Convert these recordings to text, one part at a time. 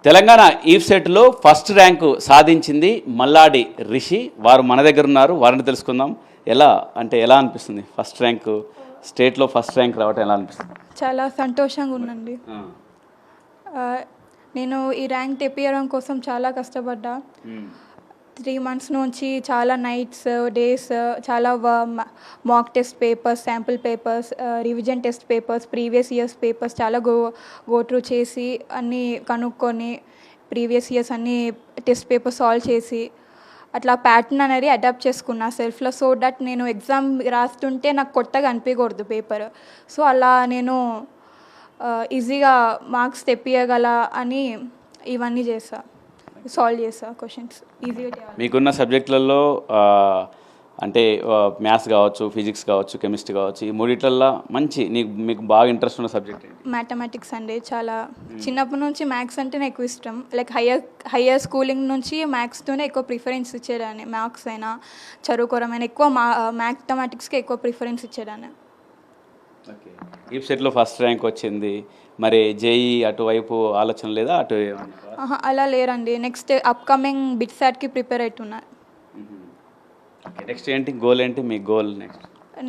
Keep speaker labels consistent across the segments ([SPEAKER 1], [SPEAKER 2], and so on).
[SPEAKER 1] తెలంగాణ ఈవ్ సెట్లో first rank సాధించింది మల్లాడి రిషి. వారు మన దగ్గర ఉన్నారు, వారిని తెలుసుకుందాం. ఎలా అనిపిస్తుంది ఫస్ట్ ర్యాంకు, స్టేట్లో ఫస్ట్ ర్యాంక్ రావటం ఎలా అనిపిస్తుంది?
[SPEAKER 2] చాలా సంతోషంగా ఉందండి. నేను ఈ ర్యాంక్ తెప్పియడం కోసం చాలా కష్టపడ్డా. 3 months నుంచి చాలా నైట్స్, డేస్, చాలా mock test papers, sample papers, revision test papers, previous years papers చాలా గో త్రూ చేసి అన్నీ కనుక్కొని ప్రీవియస్ ఇయర్స్ అన్నీ టెస్ట్ పేపర్స్ సాల్వ్ చేసి అట్లా ప్యాటర్న్ అనేది అడాప్ట్ చేసుకున్నా సెల్ఫ్లో. సో దట్ నేను ఎగ్జామ్ రాస్తుంటే నాకు కొత్తగా అనిపించకూడదు పేపర్. సో అలా నేను ఈజీగా మార్క్స్ తెప్పియగల అని ఇవన్నీ చేసా, సాల్వ్ చేసా క్వశ్చన్స్ ఈజీగా.
[SPEAKER 1] మీకున్న సబ్జెక్టులలో అంటే మ్యాథ్స్ కావచ్చు, ఫిజిక్స్ కావచ్చు, కెమిస్ట్రీ కావచ్చు, ఈ మూడిట్లల్లో మీకు బాగా ఇంట్రెస్ట్ ఉన్న సబ్జెక్ట్ ఏంటి?
[SPEAKER 2] మ్యాథమెటిక్స్ అండి. చాలా చిన్నప్పటి నుంచి మ్యాథ్స్ అంటేనే ఎక్కువ ఇష్టం. లైక్ హయ్యర్ స్కూలింగ్ నుంచి మ్యాథ్స్తోనే ఎక్కువ ప్రిఫరెన్స్ ఇచ్చేదాన్ని. మ్యాథ్స్ అయినా చదువుకోవడమైనా ఎక్కువ మ్యాథమెటిక్స్కి ఎక్కువ ప్రిఫరెన్స్ ఇచ్చేదాన్ని.
[SPEAKER 1] ఓకే, ఈవ్ సెట్లో ఫస్ట్ ర్యాంక్ వచ్చింది, మరి జేఈ అటువైపు ఆలోచన లేదా?
[SPEAKER 2] అలా లేరండి. నెక్స్ట్ అప్కమింగ్ బిట్సాట్కి ప్రిపేర్ అవుతున్నా.
[SPEAKER 1] నెక్స్ట్ ఏంటి గోల్, ఏంటి మీ గోల్?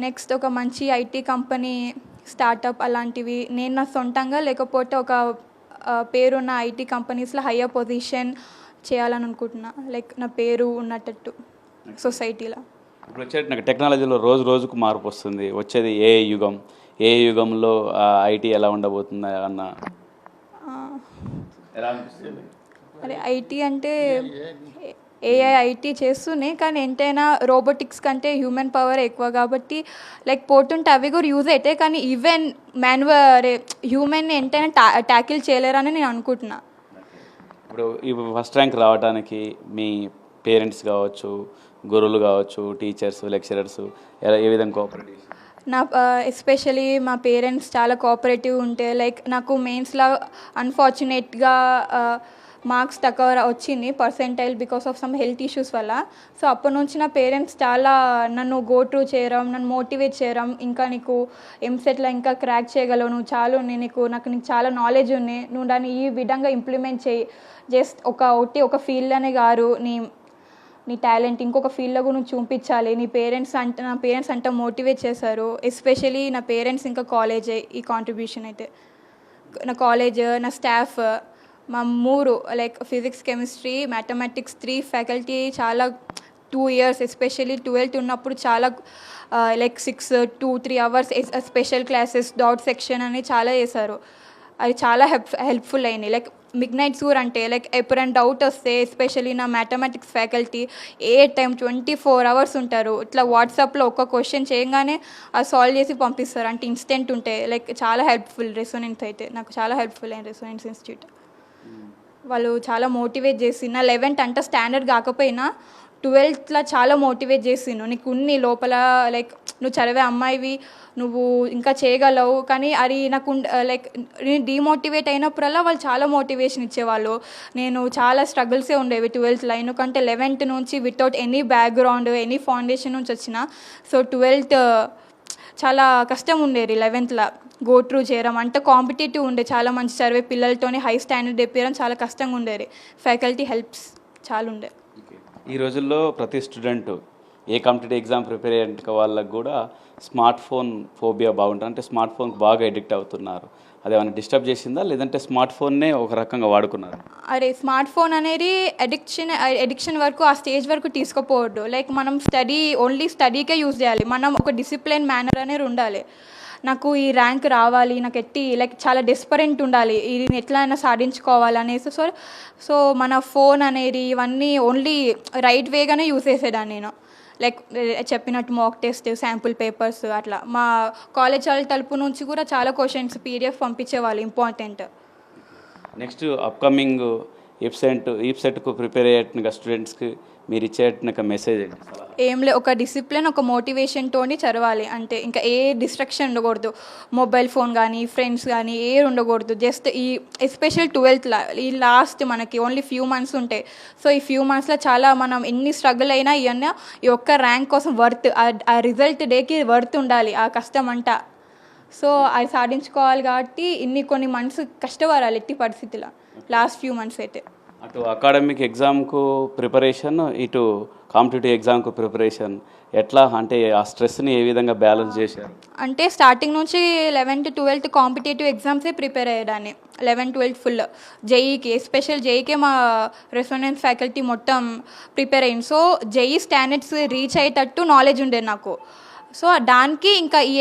[SPEAKER 2] నెక్స్ట్ ఒక మంచి ఐటీ కంపెనీ, స్టార్టప్ అలాంటివి నేను నా సొంతంగా, లేకపోతే ఒక పేరున్న ఐటీ కంపెనీస్లో హయ్యర్ పొజిషన్ చేయాలని అనుకుంటున్నా. లైక్ నా పేరు ఉన్నట్టు సొసైటీలో.
[SPEAKER 1] ఇప్పుడు వచ్చేది నాకు టెక్నాలజీలో రోజు రోజుకు మార్పు వస్తుంది. వచ్చేది ఏ యుగం, ఏ యుగంలో ఐటీ ఎలా ఉండబోతుంది అన్న ఎలా అనిపిస్తుంది?
[SPEAKER 2] అదే ఐటీ అంటే ఏఐ ఐటీ చేస్తూనే, కానీ ఎంతైనా రోబోటిక్స్ కంటే హ్యూమన్ పవర్ ఎక్కువ కాబట్టి లైక్ పోతుంటే అవి కూడా యూజ్ అవుతాయి. కానీ ఈవెన్ హ్యూమన్ ఎంతైనా ట్యాకిల్ చేయలేరని నేను అనుకుంటున్నా.
[SPEAKER 1] ఇప్పుడు ఫస్ట్ ర్యాంక్ రావడానికి మీ పేరెంట్స్ కావచ్చు, గురువులు కావచ్చు, టీచర్స్, లెక్చరర్స్ ఏ విధంగా కోఆపరేటివ్?
[SPEAKER 2] ఎస్పెషలీ మా పేరెంట్స్ చాలా కోఆపరేటివ్ ఉంటే. లైక్ నాకు మెయిన్స్లో అన్ఫార్చునేట్గా మార్క్స్ తక్కువ వచ్చింది percentile because of some health issues వల్ల. సో అప్పటి నుంచి నా పేరెంట్స్ చాలా నన్ను గో త్రూ చేయడం, నన్ను మోటివేట్ చేయడం. ఇంకా నీకు ఎంసెట్లో ఇంకా క్రాక్ చేయగలవు, నువ్వు చాలు, నాకు చాలా నాలెడ్జ్ ఉన్నాయి, నువ్వు దాన్ని ఈ విధంగా ఇంప్లిమెంట్ చేయి, జస్ట్ ఒక ఫీల్డ్లోనే కాదు, నీ టాలెంట్ ఇంకొక ఫీల్డ్లో కూడా నువ్వు చూపించాలి. నా పేరెంట్స్ అంటే మోటివేట్ చేశారు. ఎస్పెషలీ నా పేరెంట్స్, ఇంకా కాలేజే ఈ కాంట్రిబ్యూషన్ అయితే. నా కాలేజ్, నా స్టాఫ్, మా like physics, chemistry, mathematics 3 faculty చాలా 2 years ఎస్పెషల్లీ 12th ఉన్నప్పుడు చాలా like 2-3 hours special classes, doubt section అని చాలా చేశారు. అది చాలా హెల్ప్ఫుల్ అయింది. లైక్ మిడ్ నైట్స్ కూడా అంటే లైక్ ఎప్పుడైనా డౌట్ వస్తే ఎస్పెషల్లీ నా మ్యాథమెటిక్స్ ఫ్యాకల్టీ టైం 24 hours ఉంటారు. ఇట్లా వాట్సాప్లో ఒక క్వశ్చన్ చేయగానే అది సాల్వ్ చేసి పంపిస్తారు. అంటే ఇన్స్టెంట్ ఉంటాయి. లైక్ చాలా హెల్ప్ఫుల్. రెసొనెన్స్ అయితే నాకు చాలా హెల్ప్ఫుల్ అయింది రెసొనెన్స్ ఇన్స్టిట్యూట్. వాళ్ళు చాలా మోటివేట్ చేసి, నా 11th అంటే స్టాండర్డ్ కాకపోయినా 12thలో చాలా మోటివేట్ చేసిండు. నీకు ఉన్ని లోపల లైక్ నువ్వు చదివే అమ్మాయివి, నువ్వు ఇంకా చేయగలవు. కానీ అది నాకు లైక్ నేను డిమోటివేట్ అయినప్పుడల్లా వాళ్ళు చాలా మోటివేషన్ ఇచ్చేవాళ్ళు. నేను చాలా స్ట్రగుల్సే ఉండేవి 12thలో, ఎందుకంటే 11th నుంచి without any background, any foundation నుంచి వచ్చిన. సో 12th చాలా కష్టం ఉండేది. 11thలో గో త్రూ చేయడం అంటే కాంపిటేటివ్ ఉండే, చాలా మంచి చదివే పిల్లలతోనే హై స్టాండర్డ్ తెప్పించడం చాలా కష్టంగా ఉండేది. ఫ్యాకల్టీ హెల్ప్స్ చాలా ఉండే.
[SPEAKER 1] ఈ రోజుల్లో ప్రతి స్టూడెంట్ ఏ కాంపిటేటివ్ ఎగ్జామ్ ప్రిపేర్ అయ్యే వాళ్ళకి కూడా స్మార్ట్ ఫోన్ ఫోబియా బాగుంటుంది. అంటే స్మార్ట్ ఫోన్కి బాగా ఎడిక్ట్ అవుతున్నారు. అదేమైనా డిస్టర్బ్ చేసిందా, లేదంటే స్మార్ట్ ఫోన్నే ఒక రకంగా వాడుకున్నారు?
[SPEAKER 2] అరే స్మార్ట్ ఫోన్ అనేది ఎడిక్షన్ వరకు, ఆ స్టేజ్ వరకు తీసుకుపోవద్దు. లైక్ మనం ఓన్లీ స్టడీకే యూజ్ చేయాలి. మనం ఒక డిసిప్లిన్ మేనర్ అనేది ఉండాలి. నాకు ఈ ర్యాంక్ రావాలి, నాకు లైక్ చాలా డెస్పరెంట్ ఉండాలి, ఇది ఎట్లా అయినా సాధించుకోవాలి అనేసి. సో మన ఫోన్ అనేది ఇవన్నీ ఓన్లీ రైట్ వేగానే యూజ్ చేసేదాన్ని నేను. లైక్ చెప్పినట్టు మాక్ టెస్ట్, శాంపుల్ పేపర్స్ అట్లా. మా కాలేజ్ వాళ్ళ తరపు నుంచి కూడా చాలా క్వశ్చన్స్ PDF పంపించేవాళ్ళు ఇంపార్టెంట్.
[SPEAKER 1] నెక్స్ట్ అప్కమింగ్ ఈవ్ సెట్కు ప్రిపేర్ అయ్యేట్టుగా స్టూడెంట్స్కి మీరు ఇచ్చేట్టుగా మెసేజ్ ఏంటి?
[SPEAKER 2] ఏం ఒక డిసిప్లిన్, ఒక మోటివేషన్తోని చదవాలి. అంటే ఇంకా ఏ డిస్ట్రక్షన్ ఉండకూడదు. మొబైల్ ఫోన్ కానీ, ఫ్రెండ్స్ కానీ ఏ ఉండకూడదు. జస్ట్ ఎస్పెషల్ 12thలో ఈ లాస్ట్ మనకి ఓన్లీ ఫ్యూ మంత్స్ ఉంటాయి. సో ఈ ఫ్యూ మంత్స్లో చాలా మనం ఎన్ని స్ట్రగుల్ అయినా ఇవన్నీ ఈ ఒక్క ర్యాంక్ కోసం వర్త్, ఆ రిజల్ట్ డేకి వర్త్ ఉండాలి ఆ కష్టం అంతా. సో అది సాధించుకోవాలి కాబట్టి కొన్ని మంత్స్ కష్టపడాలి ఎట్టి పరిస్థితిలో. లాస్ట్ ఫ్యూ మంత్స్ అయితే.
[SPEAKER 1] అటు అకాడమిక్ ఎగ్జామ్కు ప్రిపరేషన్, ఇటు కాంపిటేటివ్ ఎగ్జామ్కు ప్రిపరేషన్ ఎట్లా, అంటే ఆ స్ట్రెస్ని ఏ విధంగా బ్యాలెన్స్ చేశారు?
[SPEAKER 2] అంటే స్టార్టింగ్ నుంచి 11th 12th కాంపిటేటివ్ ఎగ్జామ్సే ప్రిపేర్ అయ్యేదాన్ని. 11th 12th ఫుల్ జేఈకి, ఎస్పెషల్ జేఈకే మా రెసొనెన్స్ ఫ్యాకల్టీ మొత్తం ప్రిపేర్ అయింది. సో జేఈ స్టాండర్డ్స్ రీచ్ అయ్యేటట్టు నాలెడ్జ్ ఉండేది నాకు. సో దానికి ఇంకా ఈ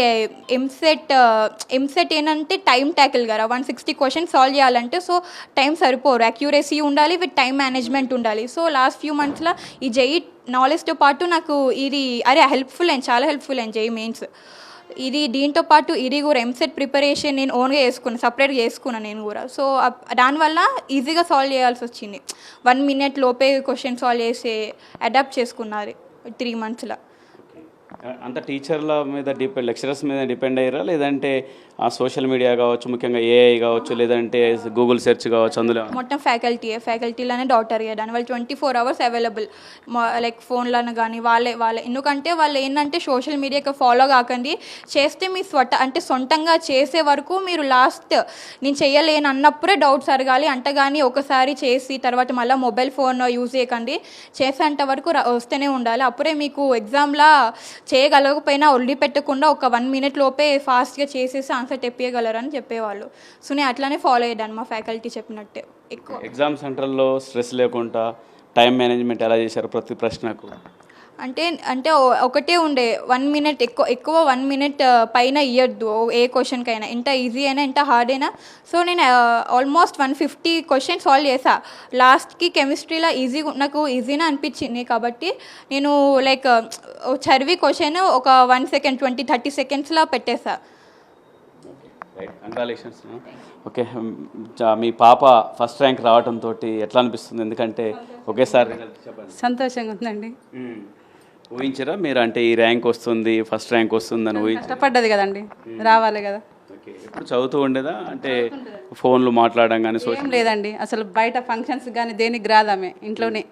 [SPEAKER 2] ఎంసెట్ ఏంటంటే టైం ట్యాకిల్ కదా, 160 క్వశ్చన్స్ సాల్వ్ చేయాలంటే సో టైం సరిపోరు, అక్యూరసీ ఉండాలి విత్ టైం మేనేజ్మెంట్ ఉండాలి. సో లాస్ట్ ఫ్యూ మంత్స్లో ఈ జేఈ నాలెడ్జ్తో పాటు నాకు ఇది హెల్ప్ఫుల్ అయింది, చాలా హెల్ప్ఫుల్ అయింది జేఈ మెయిన్స్. దీంతో పాటు ఇది కూడా ఎంసెట్ ప్రిపరేషన్ నేను ఓన్గా చేసుకున్నాను, సపరేట్గా చేసుకున్నాను నేను కూడా. సో దానివల్ల ఈజీగా సాల్వ్ చేయాల్సి వచ్చింది. 1 minute లోపే క్వశ్చన్ సాల్వ్ చేసి అడాప్ట్ చేసుకున్నారు 3 monthsలో.
[SPEAKER 1] అంత టీచర్ల మీద లెక్చరర్స్ మీద డిపెండ్ అయ్యారా, లేదంటే ఆ సోషల్ మీడియా కావచ్చు, ముఖ్యంగా ఏఐ కావచ్చు, లేదంటే గూగుల్ సెర్చ్ కావచ్చు, అందులో
[SPEAKER 2] మొత్తం ఫ్యాకల్టీలోనే డౌట్ అడిగేదాన్ని. వాళ్ళు 24 hours అవైలబుల్, లైక్ ఫోన్లను కానీ వాళ్ళే ఎందుకంటే వాళ్ళు ఏంటంటే సోషల్ మీడియాకి ఫాలో కాకండి, చేస్తే మీ సొంతంగా చేసే వరకు మీరు లాస్ట్ నేను చేయలేను అన్నప్పుడే డౌట్స్ అడగాలి, అంతగాని ఒకసారి చేసి తర్వాత మళ్ళీ మొబైల్ ఫోన్ యూజ్ చేయకండి, చేసేంత వరకు వస్తూనే ఉండాలి. అప్పుడే మీకు ఎగ్జామ్లా చేయగలకపోయినా వదిలిపెట్టకుండా ఒక 1 minute లోపే ఫాస్ట్గా చేసేసి ఆన్సర్ తెప్పియగలరు అని చెప్పేవాళ్ళు. సో నేను అట్లానే ఫాలో అయ్యాను మా ఫ్యాకల్టీ చెప్పినట్టే. ఎక్కువ
[SPEAKER 1] ఎగ్జామ్ సెంటర్లో స్ట్రెస్ లేకుండా టైం మేనేజ్మెంట్ ఎలా చేశారు ప్రతి ప్రశ్నకు?
[SPEAKER 2] అంటే ఒకటే ఉండే 1 minute, ఎక్కువ 1 minute పైన ఇవ్వద్దు ఏ క్వశ్చన్కైనా, ఎంత ఈజీ అయినా ఎంత హార్డ్ అయినా. సో నేను ఆల్మోస్ట్ 150 క్వశ్చన్స్ సాల్వ్ చేసా. లాస్ట్కి కెమిస్ట్రీలో నాకు ఈజీనే అనిపించింది కాబట్టి నేను లైక్ చదివి క్వశ్చన్ ఒక 1 second 20-30 secondsలో పెట్టేసా.
[SPEAKER 1] కంగ్రాచులేషన్స్. ఓకే, మీ పాప ఫస్ట్ ర్యాంక్ రావడంతో ఎట్లా అనిపిస్తుంది? ఎందుకంటే ఒకేసారి చెప్పండి.
[SPEAKER 3] సంతోషంగా ఉందండి.
[SPEAKER 1] ఊహించరా మీరు, అంటే ఈ ర్యాంక్ వస్తుంది, ఫస్ట్ ర్యాంక్ వస్తుందని
[SPEAKER 3] కష్టపడ్డది కదండి, రావాలి కదా.
[SPEAKER 1] ఓకే, ఎప్పుడు చదువుతూ ఉండేదా? అంటే ఫోన్లు మాట్లాడడం కానీ
[SPEAKER 3] ఏం లేదండి, అసలు బయట ఫంక్షన్స్ కానీ దేనికి రాదామే, ఇంట్లోనే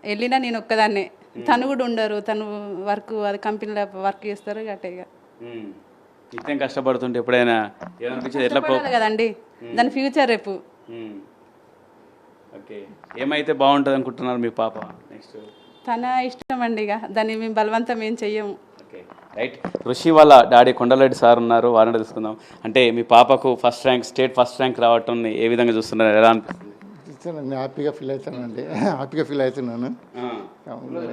[SPEAKER 3] వెళ్ళినా నేను ఒక్కదాన్నే. తను కూడా ఉండరు, తను అది కంపెనీలో వర్క్ చేస్తారు గట్టిగా.
[SPEAKER 1] నిత్యం కష్టపడుతుంటే ఎప్పుడైనా ఏమనిపించేది? ఎట్లా
[SPEAKER 3] కదండి దాని ఫ్యూచర్ రేపు.
[SPEAKER 1] ఓకే, ఏమైతే బాగుంటుంది అనుకుంటున్నారు మీ పాప నెక్స్ట్?
[SPEAKER 3] తన ఇష్టం అండి, ఇక దాన్ని మేము బలవంతం ఏం చెయ్యము.
[SPEAKER 1] Okay, right. ఋషి వాళ్ళ డాడీ కొండలరెడ్డి సార్ ఉన్నారు, వారిని తీసుకుందాం. అంటే మీ పాపకు స్టేట్ ఫస్ట్ ర్యాంక్ రావటం ఏ విధంగా చూస్తున్నారు, ఎలా అనిపిస్తుంది?
[SPEAKER 4] నేను హ్యాపీగా ఫీల్ అవుతున్నాను.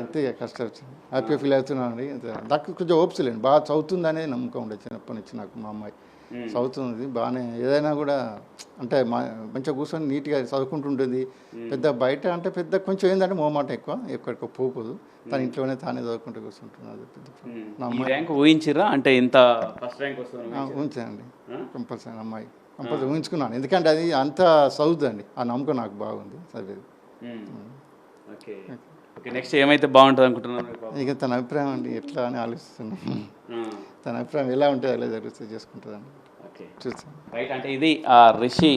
[SPEAKER 4] అంతే కష్టం వచ్చింది, హ్యాపీగా ఫీల్ అవుతున్నాను అండి. నాకు కొంచెం హోప్స్ లేండి, బాగా చదువుతుంది అనేది నమ్మకం ఉండే చిన్నప్పటి నుంచి నాకు. మా అమ్మాయి చదువుతుంది బాగానే, ఏదైనా కూడా అంటే మంచిగా కూర్చొని నీట్గా చదువుకుంటుంటుంది. పెద్ద బయట అంటే పెద్ద కొంచెం ఏంటంటే మోమాట ఎక్కడికో పోకూడదు, తన ఇంట్లోనే తానే చదువుకుంటూ కూర్చుంటున్నది. నా అమ్మాయి
[SPEAKER 1] ర్యాంక్ ఊహించిరా? అంటే ఇంత ఫస్ట్ ర్యాంక్ వస్తుంది
[SPEAKER 4] ఊహించానండి, కంపల్సరీ అమ్మాయి కంపల్సరీ ఊహించుకున్నాను. ఎందుకంటే అది అంత చదువుతుంది, ఆ నమ్మకం నాకు బాగుంది చదివేది.
[SPEAKER 1] ఓకే, ఓకే, నెక్స్ట్ ఏమైతే బాగుంటుంది అనుకుంటున్నాను?
[SPEAKER 4] ఇక తన అభిప్రాయం అండి, ఎట్లా అని ఆలోచిస్తున్నాను. తన అభిప్రాయం ఎలా ఉంటే అలా జరుగుతుంది, చేసుకుంటుందని చూస్తాను.
[SPEAKER 1] రైట్, అంటే ఇది రిషి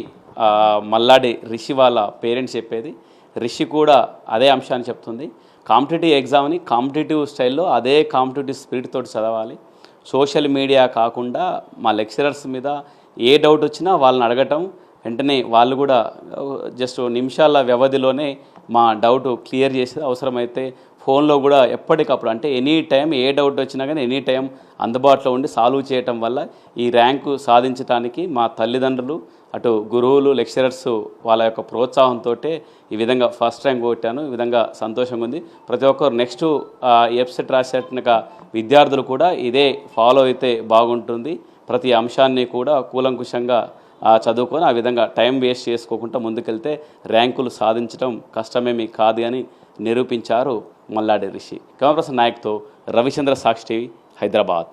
[SPEAKER 1] మల్లాడి రిషి వాళ్ళ పేరెంట్స్ చెప్పేది. రిషి కూడా అదే అంశాన్ని చెప్తుంది. కాంపిటేటివ్ ఎగ్జామ్ని కాంపిటేటివ్ స్టైల్లో అదే కాంపిటేటివ్ స్పిరిట్ తోటి చదవాలి. సోషల్ మీడియా కాకుండా మా లెక్చరర్స్ మీద ఏ డౌట్ వచ్చినా వాళ్ళని అడగటం, వెంటనే వాళ్ళు కూడా జస్ట్ నిమిషాల వ్యవధిలోనే మా డౌట్ క్లియర్ చేసి, అవసరమైతే ఫోన్లో కూడా ఎప్పటికప్పుడు, అంటే ఎనీ టైం ఏ డౌట్ వచ్చినా కానీ ఎనీ టైం అందుబాటులో ఉండి సాల్వ్ చేయటం వల్ల ఈ ర్యాంకు సాధించడానికి మా తల్లిదండ్రులు, అటు గురువులు, లెక్చరర్స్ వాళ్ళ యొక్క ప్రోత్సాహంతో ఈ విధంగా ఫస్ట్ ర్యాంక్ కొట్టాను. ఈ విధంగా సంతోషంగా ఉంది. ప్రతి ఒక్కరు నెక్స్ట్ ఎఫ్సెట్ రాసేట విద్యార్థులు కూడా ఇదే ఫాలో అయితే బాగుంటుంది. ప్రతి అంశాన్ని కూడా కూలంకుషంగా చదువుకొని ఆ విధంగా టైం వేస్ట్ చేసుకోకుండా ముందుకెళ్తే ర్యాంకులు సాధించడం కష్టమేమీ కాదు అని నిరూపించారు మల్లాడి రిషి. కెమెరా పర్సన్ నాయక్తో రవిచంద్ర, సాక్షి టీవీ, హైదరాబాద్.